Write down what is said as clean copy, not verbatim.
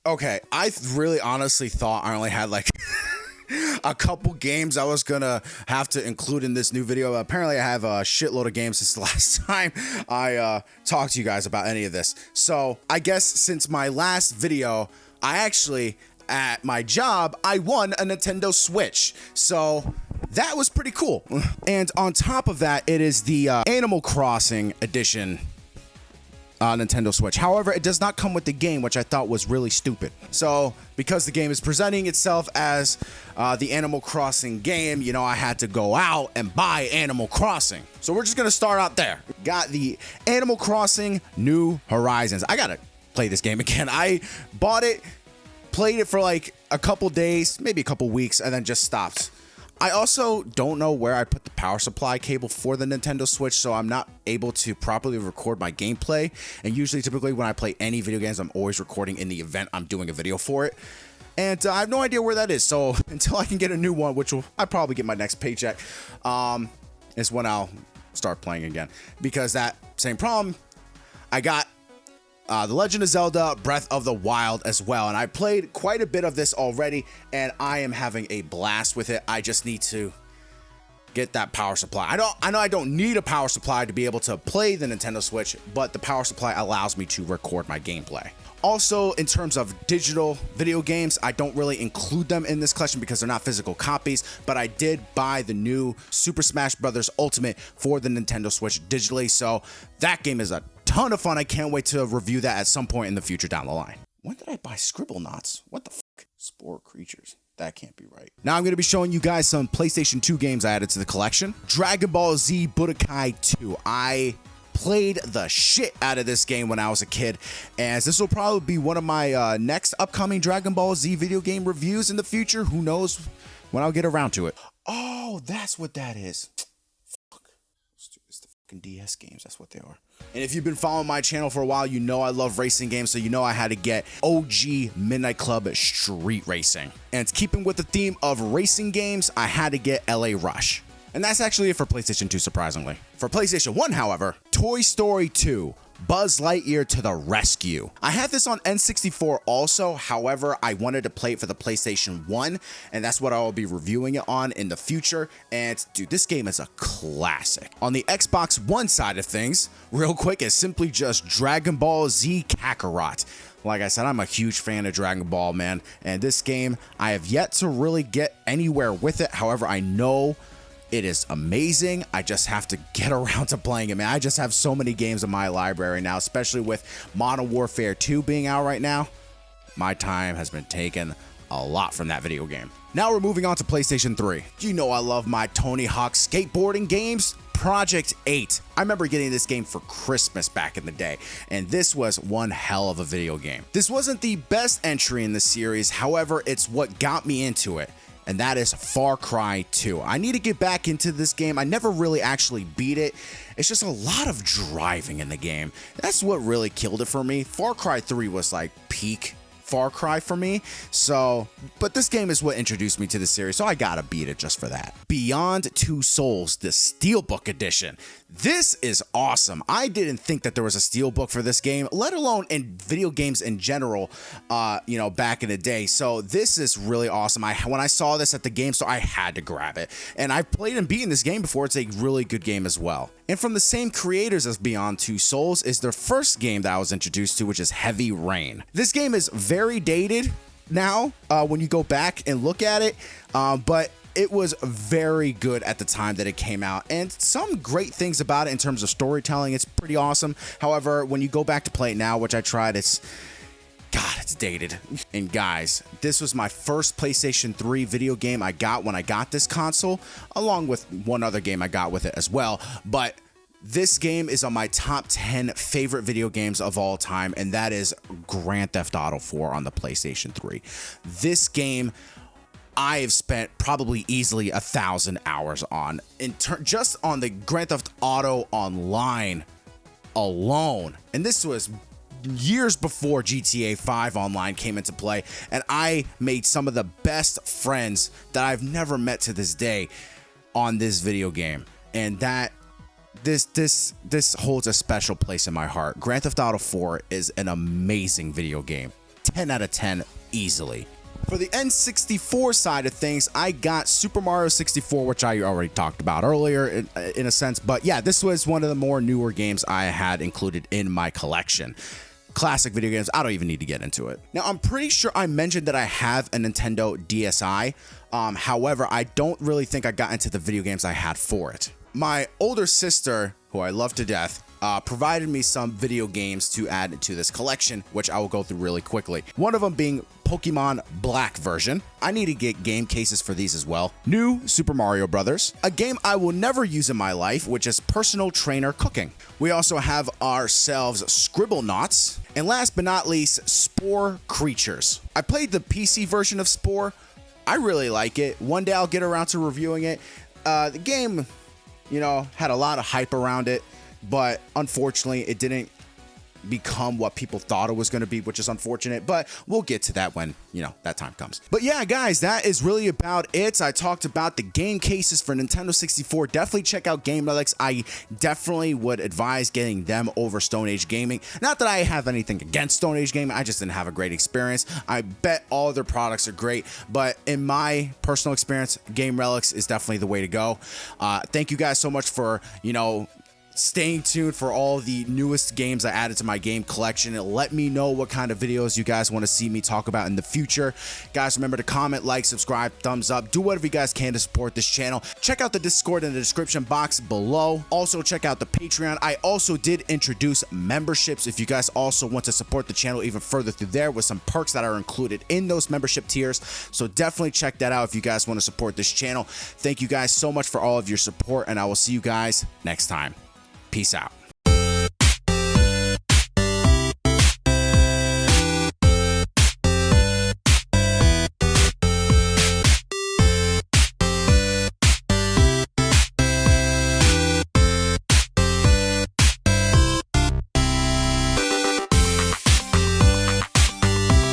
Okay, I really honestly thought I only had like a couple games I was gonna have to include in this new video. Apparently I have a shitload of games since the last time I talked to you guys about any of this. So I guess since my last video, I actually, at my job, I won a Nintendo Switch. So that was pretty cool. And on top of that, it is the Animal Crossing edition Nintendo Switch. However, it does not come with the game, which I thought was really stupid. So because the game is presenting itself as the Animal Crossing game, you know, I had to go out and buy Animal Crossing. So we're just gonna start out there. Got the Animal Crossing New Horizons. I gotta play this game again. I bought it, played it for like a couple days, maybe a couple weeks, and then just stopped. I also don't know where I put the power supply cable for the Nintendo Switch, so I'm not able to properly record my gameplay. And typically when I play any video games, I'm always recording in the event I'm doing a video for it. And I have no idea where that is. So until I can get a new one, which I'll probably get my next paycheck, is when I'll start playing again. Because that same problem, I got The Legend of Zelda Breath of the Wild as well, and I played quite a bit of this already, and I am having a blast with it. I just need to get that power supply. I know I don't need a power supply to be able to play the Nintendo Switch, but the power supply allows me to record my gameplay. Also, in terms of digital video games, I don't really include them in this collection because they're not physical copies, but I did buy the new Super Smash Bros. Ultimate for the Nintendo Switch digitally, so that game is a ton of fun. I can't wait to review that at some point in the future down the line. When did I buy Scribble Knots? What the fuck? Spore Creatures. That can't be right. Now I'm going to be showing you guys some PlayStation 2 games I added to the collection. Dragon Ball Z Budokai 2. I played the shit out of this game when I was a kid, as this will probably be one of my next upcoming Dragon Ball Z video game reviews in the future. Who knows when I'll get around to it. Oh, that's what that is. Fuck. It's the fucking DS games. That's what they are. And if you've been following my channel for a while, you know I love racing games, so you know I had to get OG Midnight Club Street Racing. And keeping with the theme of racing games, I had to get LA Rush. And that's actually it for PlayStation 2, surprisingly. For PlayStation 1, however, Toy Story 2, Buzz Lightyear to the Rescue. I have this on N64 also, however, I wanted to play it for the PlayStation 1, and that's what I will be reviewing it on in the future. And dude, this game is a classic. On the Xbox One side of things, real quick, is simply just Dragon Ball Z Kakarot. Like I said, I'm a huge fan of Dragon Ball, man, and this game, I have yet to really get anywhere with it. However, I know it is amazing. I just have to get around to playing it, man. I just have so many games in my library now, especially with Modern Warfare 2 being out right now. My time has been taken a lot from that video game. Now we're moving on to PlayStation 3. You know I love my Tony Hawk skateboarding games. Project 8. I remember getting this game for Christmas back in the day, and this was one hell of a video game. This wasn't the best entry in the series, however, it's what got me into it. And that is Far Cry 2. I need to get back into this game. I never really actually beat it. It's just a lot of driving in the game. That's what really killed it for me. Far Cry 3 was like peak Far Cry for me. So, but this game is what introduced me to the series, so I gotta beat it just for that. Beyond Two Souls, the Steelbook Edition. This is awesome. I didn't think that there was a steelbook for this game, let alone in video games in general, you know, back in the day. So this is really awesome. When I saw this at the game store, I had to grab it. And I've played and beaten this game before. It's a really good game as well. And from the same creators as Beyond Two Souls is their first game that I was introduced to, which is Heavy Rain. This game is very dated now when you go back and look at it, but it was very good at the time that it came out, and some great things about it in terms of storytelling. It's pretty awesome. However, when you go back to play it now, which I tried, it's dated. And guys, this was my first PlayStation 3 video game I got when I got this console, along with one other game I got with it as well. But this game is on my top 10 favorite video games of all time, and that is Grand Theft Auto 4 on the PlayStation 3. This game I have spent probably easily 1,000 hours on, just on the Grand Theft Auto Online alone. And this was years before GTA 5 Online came into play, and I made some of the best friends that I've never met to this day on this video game. And that this holds a special place in my heart. Grand Theft Auto 4 is an amazing video game. 10 out of 10 easily. For the N64 side of things, I got Super Mario 64, which I already talked about earlier in a sense. But yeah, this was one of the more newer games I had included in my collection. Classic video games. I don't even need to get into it. Now, I'm pretty sure I mentioned that I have a Nintendo DSi. However, I don't really think I got into the video games I had for it. My older sister, who I love to death, provided me some video games to add to this collection, which I will go through really quickly. One of them being Pokemon Black version. I need to get game cases for these as well. New Super Mario Brothers, a game I will never use in my life, which is Personal Trainer Cooking. We also have ourselves Scribblenauts, and last but not least, Spore Creatures. I played the PC version of Spore. I really like it. One day I'll get around to reviewing it. The game, you know, had a lot of hype around it, but unfortunately it didn't become what people thought it was going to be, which is unfortunate, but we'll get to that when, you know, that time comes. But yeah, guys, that is really about it. I talked about the game cases for Nintendo 64. Definitely check out Game Relics. I definitely would advise getting them over Stone Age Gaming. Not that I have anything against Stone Age Gaming, I just didn't have a great experience. I bet all of their products are great, but in my personal experience, Game Relics is definitely the way to go. Thank you guys so much for, you know, staying tuned for all the newest games I added to my game collection. Let me know what kind of videos you guys want to see me talk about in the future. Guys, remember to comment, like, subscribe, thumbs up, do whatever you guys can to support this channel. Check out the Discord in the description box below. Also check out the Patreon. I also did introduce memberships if you guys also want to support the channel even further through there, with some perks that are included in those membership tiers. So definitely check that out if you guys want to support this channel. Thank you guys so much for all of your support, and I will see you guys next time. Peace out.